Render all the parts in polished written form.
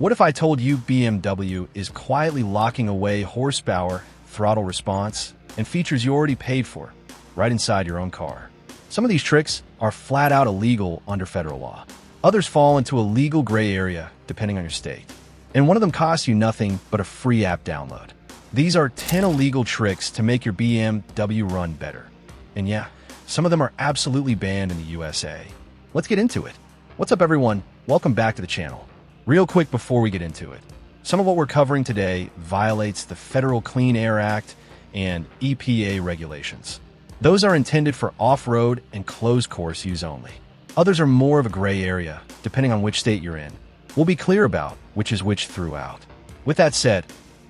What if I told you BMW is quietly locking away horsepower, throttle response, and features you already paid for, right inside your own car? Some of these tricks are flat out illegal under federal law. Others fall into a legal gray area, depending on your state. And one of them costs you nothing but a free app download. These are 10 illegal tricks to make your BMW run better. And yeah, some of them are absolutely banned in the USA. Let's get into it. What's up, everyone? Welcome back to the channel. Real quick before we get into it, some of what we're covering today violates the Federal Clean Air Act and EPA regulations. Those are intended for off-road and closed course use only. Others are more of a gray area, depending on which state you're in. We'll be clear about which is which throughout. With that said,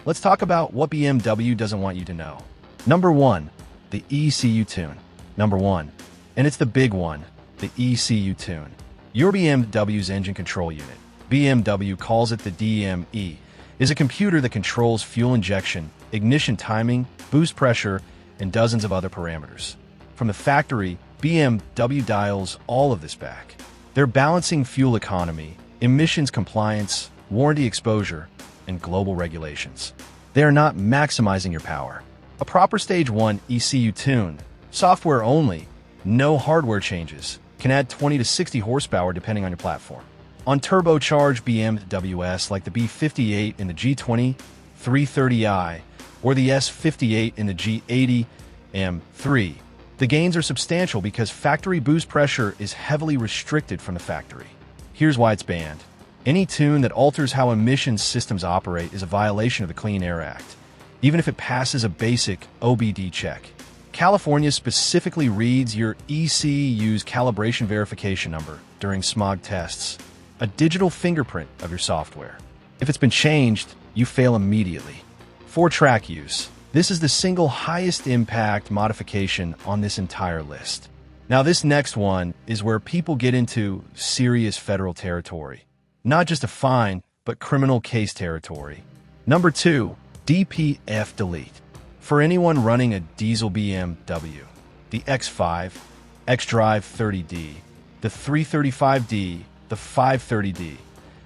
let's talk about what BMW doesn't want you to know. Number 1, the ECU Tune. Number 1, and it's the big one, the ECU Tune. Your BMW's engine control unit, BMW calls it the DME, is a computer that controls fuel injection, ignition timing, boost pressure, and dozens of other parameters. From the factory, BMW dials all of this back. They're balancing fuel economy, emissions compliance, warranty exposure, and global regulations. They are not maximizing your power. A proper Stage 1 ECU Tune, software only, no hardware changes, can add 20 to 60 horsepower depending on your platform. On turbocharged BMWs like the B58 in the G20 330i or the S58 in the G80 M3, the gains are substantial because factory boost pressure is heavily restricted from the factory. Here's why it's banned. Any tune that alters how emissions systems operate is a violation of the Clean Air Act, even if it passes a basic OBD check. California specifically reads your ECU's calibration verification number during smog tests, a digital fingerprint of your software. If it's been changed, you fail immediately. For track use, this is the single highest impact modification on this entire list. Now, this next one is where people get into serious federal territory. Not just a fine, but criminal case territory. Number 2, DPF Delete. For anyone running a diesel BMW, the X5, xDrive 30D, the 335D, the 530D,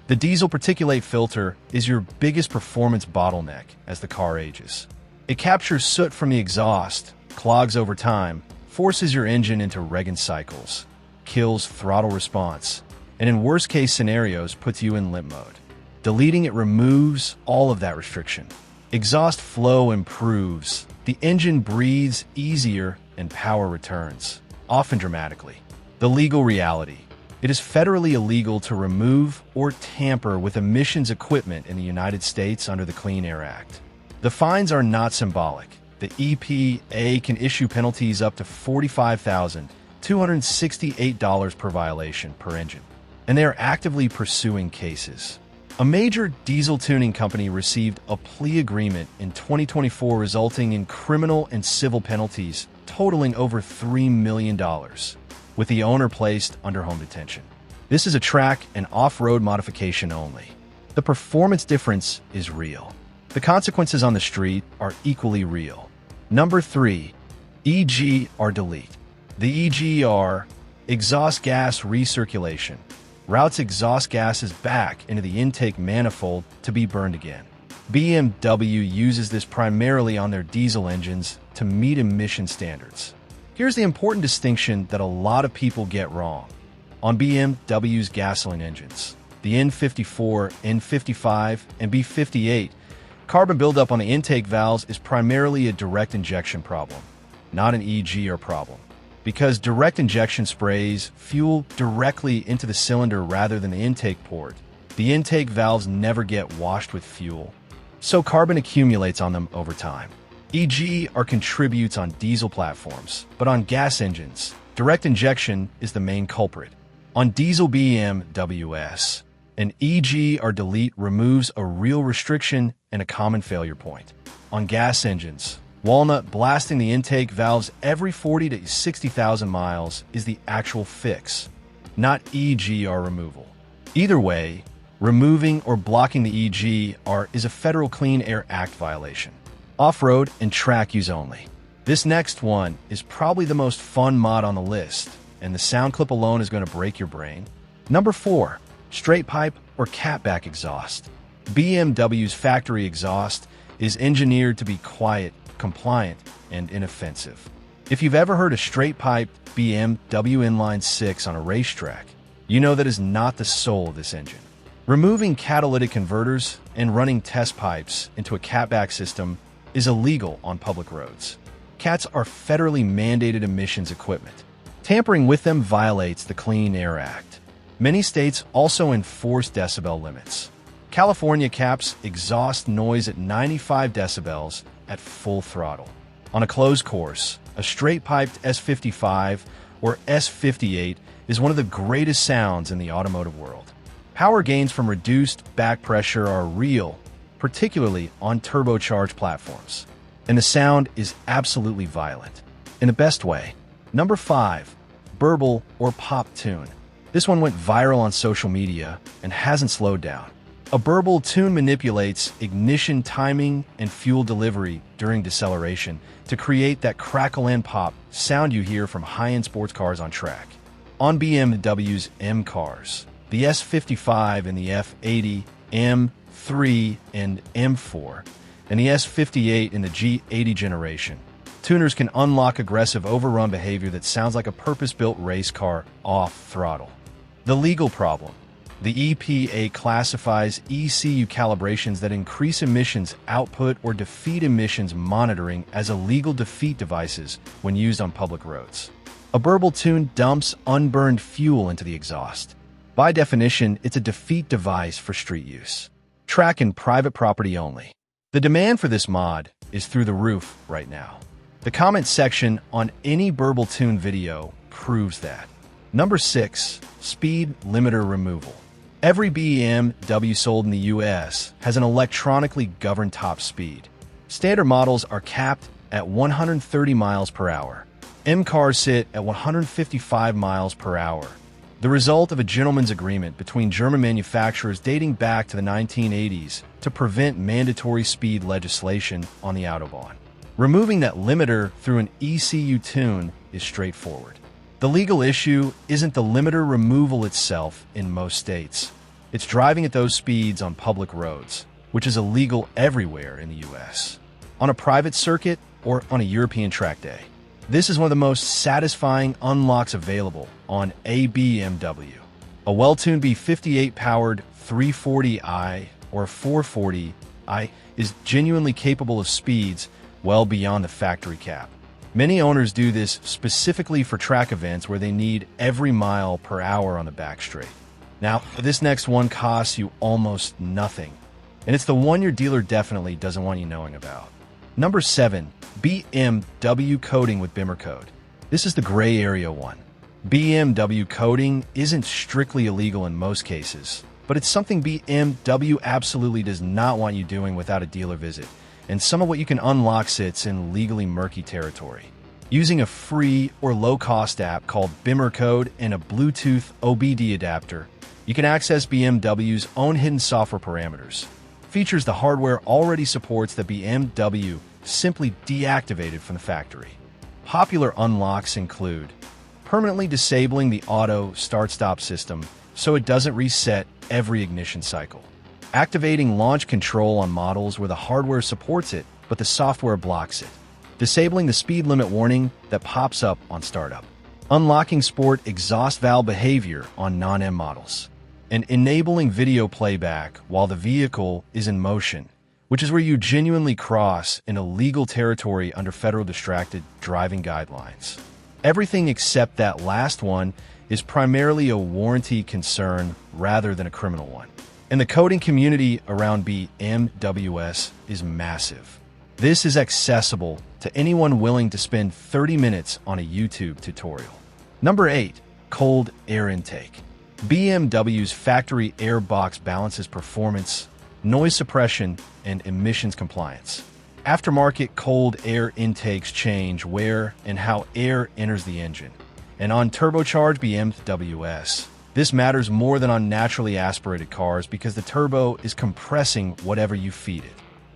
the diesel particulate filter is your biggest performance bottleneck as the car ages. It captures soot from the exhaust, clogs over time, forces your engine into Reagan cycles, kills throttle response, and in worst-case scenarios puts you in limp mode. Deleting it removes all of that restriction. Exhaust flow improves, the engine breathes easier, and power returns, often dramatically. The legal reality. It is federally illegal to remove or tamper with emissions equipment in the United States under the Clean Air Act. The fines are not symbolic. The EPA can issue penalties up to $45,268 per violation per engine, and they are actively pursuing cases. A major diesel tuning company received a plea agreement in 2024 resulting in criminal and civil penalties totaling over $3 million, with the owner placed under home detention. This is a track and off-road modification only. The performance difference is real. The consequences on the street are equally real. Number 3, EGR Delete. The EGR, exhaust gas recirculation, routes exhaust gases back into the intake manifold to be burned again. BMW uses this primarily on their diesel engines to meet emission standards. Here's the important distinction that a lot of people get wrong. On BMW's gasoline engines, the N54, N55, and B58, carbon buildup on the intake valves is primarily a direct injection problem, not an EGR problem. Because direct injection sprays fuel directly into the cylinder rather than the intake port, the intake valves never get washed with fuel, so carbon accumulates on them over time. EGR contributes on diesel platforms, but on gas engines, direct injection is the main culprit. On diesel BMWs, an EGR delete removes a real restriction and a common failure point. On gas engines, walnut blasting the intake valves every 40 to 60,000 miles is the actual fix, not EGR removal. Either way, removing or blocking the EGR is a Federal Clean Air Act violation. Off-road and track use only. This next one is probably the most fun mod on the list, and the sound clip alone is going to break your brain. Number 4, straight pipe or catback exhaust. BMW's factory exhaust is engineered to be quiet, compliant, and inoffensive. If you've ever heard a straight-piped BMW inline-6 on a racetrack, you know that is not the soul of this engine. Removing catalytic converters and running test pipes into a catback system is illegal on public roads. Cats are federally mandated emissions equipment. Tampering with them violates the Clean Air Act. Many states also enforce decibel limits. California caps exhaust noise at 95 decibels at full throttle. On a closed course, a straight-piped S55 or S58 is one of the greatest sounds in the automotive world. Power gains from reduced back pressure are real, particularly on turbocharged platforms. And the sound is absolutely violent, in the best way. Number 5. Burble or Pop Tune. This one went viral on social media and hasn't slowed down. A Burble Tune manipulates ignition timing and fuel delivery during deceleration to create that crackle and pop sound you hear from high-end sports cars on track. On BMW's M cars, the S55 and the F80, M3, and M4, and the S58 in the G80 generation, tuners can unlock aggressive overrun behavior that sounds like a purpose-built race car off throttle. The legal problem. The EPA classifies ECU calibrations that increase emissions output or defeat emissions monitoring as illegal defeat devices when used on public roads. A Burble Tune dumps unburned fuel into the exhaust. By definition, it's a defeat device for street use. Track and private property only. The demand for this mod is through the roof right now. The comment section on any Burble Tune video proves that. Number 6. Speed limiter removal. Every BMW sold in the US has an electronically governed top speed. Standard models are capped at 130 miles per hour. M cars sit at 155 miles per hour. The result of a gentleman's agreement between German manufacturers dating back to the 1980s to prevent mandatory speed legislation on the Autobahn. Removing that limiter through an ECU tune is straightforward. The legal issue isn't the limiter removal itself in most states. It's driving at those speeds on public roads, which is illegal everywhere in the US. On a private circuit or on a European track day. This is one of the most satisfying unlocks available on a BMW. A well-tuned B58-powered 340i or 440i is genuinely capable of speeds well beyond the factory cap. Many owners do this specifically for track events where they need every mile per hour on the back straight. Now, this next one costs you almost nothing, and it's the one your dealer definitely doesn't want you knowing about. Number 7. BMW Coding with BIMR code. This is the gray area one. BMW Coding isn't strictly illegal in most cases, but it's something BMW absolutely does not want you doing without a dealer visit, and some of what you can unlock sits in legally murky territory. Using a free or low-cost app called BIMR Code and a Bluetooth OBD adapter, you can access BMW's own hidden software parameters. Features the hardware already supports that BMW simply deactivated from the factory. Popular unlocks include permanently disabling the auto start-stop system so it doesn't reset every ignition cycle. Activating launch control on models where the hardware supports it, but the software blocks it. Disabling the speed limit warning that pops up on startup. Unlocking sport exhaust valve behavior on non-M models. And enabling video playback while the vehicle is in motion, which is where you genuinely cross into legal territory under federal distracted driving guidelines. Everything except that last one is primarily a warranty concern rather than a criminal one. And the coding community around BMWs is massive. This is accessible to anyone willing to spend 30 minutes on a YouTube tutorial. Number 8. Cold air intake. BMW's factory air box balances performance, noise suppression, and emissions compliance. Aftermarket cold air intakes change where and how air enters the engine. And on turbocharged BMWs, this matters more than on naturally aspirated cars because the turbo is compressing whatever you feed it.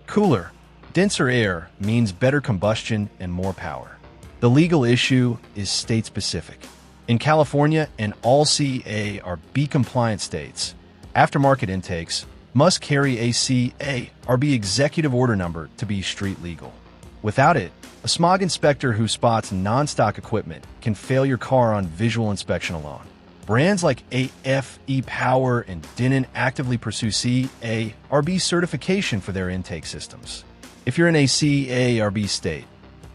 Cooler, denser air means better combustion and more power. The legal issue is state-specific. In California and all CA are B-compliant states, aftermarket intakes must carry a CA/RB executive order number to be street legal. Without it, a smog inspector who spots non-stock equipment can fail your car on visual inspection alone. Brands like AFE Power and Denon actively pursue CA/RB certification for their intake systems. If you're in a CA/RB state,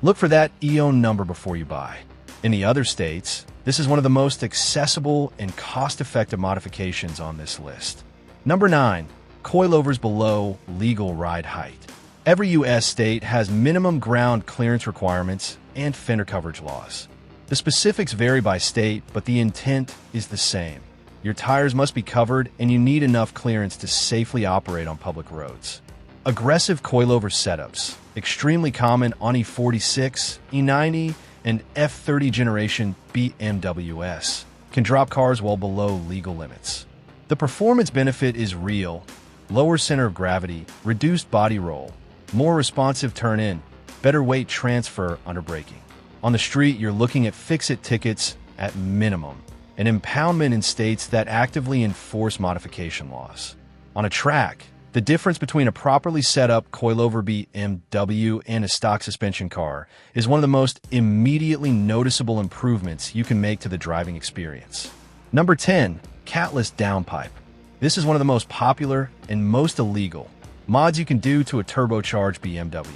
look for that EON number before you buy. In the other states, this is one of the most accessible and cost-effective modifications on this list. Number 9. Coilovers below legal ride height. Every U.S. state has minimum ground clearance requirements and fender coverage laws. The specifics vary by state, but the intent is the same. Your tires must be covered, and you need enough clearance to safely operate on public roads. Aggressive coilover setups, extremely common on E46, E90, and F30 generation BMWs, can drop cars well below legal limits. The performance benefit is real: lower center of gravity, reduced body roll, more responsive turn-in, better weight transfer under braking. On the street, you're looking at fix-it tickets at minimum, and impoundment in states that actively enforce modification laws. On a track, the difference between a properly set up coilover BMW and a stock suspension car is one of the most immediately noticeable improvements you can make to the driving experience. Number 10. Catless Downpipe. This is one of the most popular and most illegal mods you can do to a turbocharged BMW.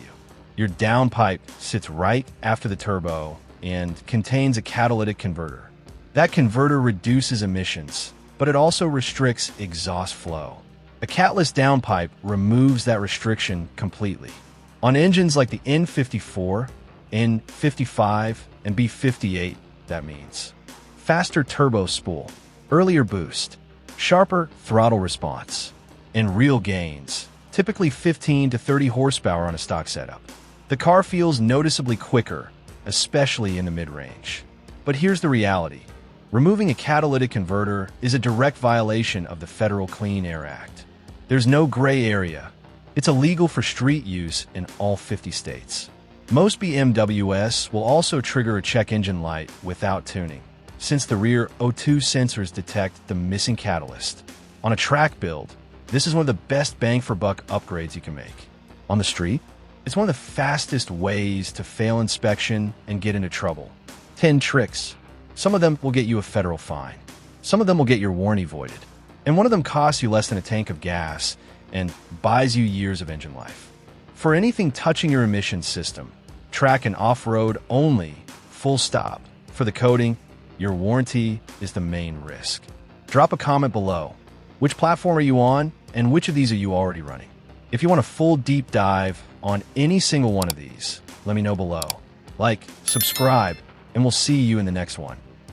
Your downpipe sits right after the turbo and contains a catalytic converter. That converter reduces emissions, but it also restricts exhaust flow. A catless downpipe removes that restriction completely. On engines like the N54, N55, and B58, that means faster turbo spool, earlier boost, sharper throttle response, and real gains, typically 15 to 30 horsepower on a stock setup. The car feels noticeably quicker, especially in the mid-range. But here's the reality. Removing a catalytic converter is a direct violation of the Federal Clean Air Act. There's no gray area. It's illegal for street use in all 50 states. Most BMWs will also trigger a check engine light without tuning, since the rear O2 sensors detect the missing catalyst. On a track build, this is one of the best bang-for-buck upgrades you can make. On the street, it's one of the fastest ways to fail inspection and get into trouble. 10 tricks. Some of them will get you a federal fine. Some of them will get your warranty voided. And one of them costs you less than a tank of gas and buys you years of engine life. For anything touching your emissions system, track and off-road only, full stop. For the coding, your warranty is the main risk. Drop a comment below. Which platform are you on, and which of these are you already running? If you want a full deep dive on any single one of these, let me know below. Like, subscribe, and we'll see you in the next one.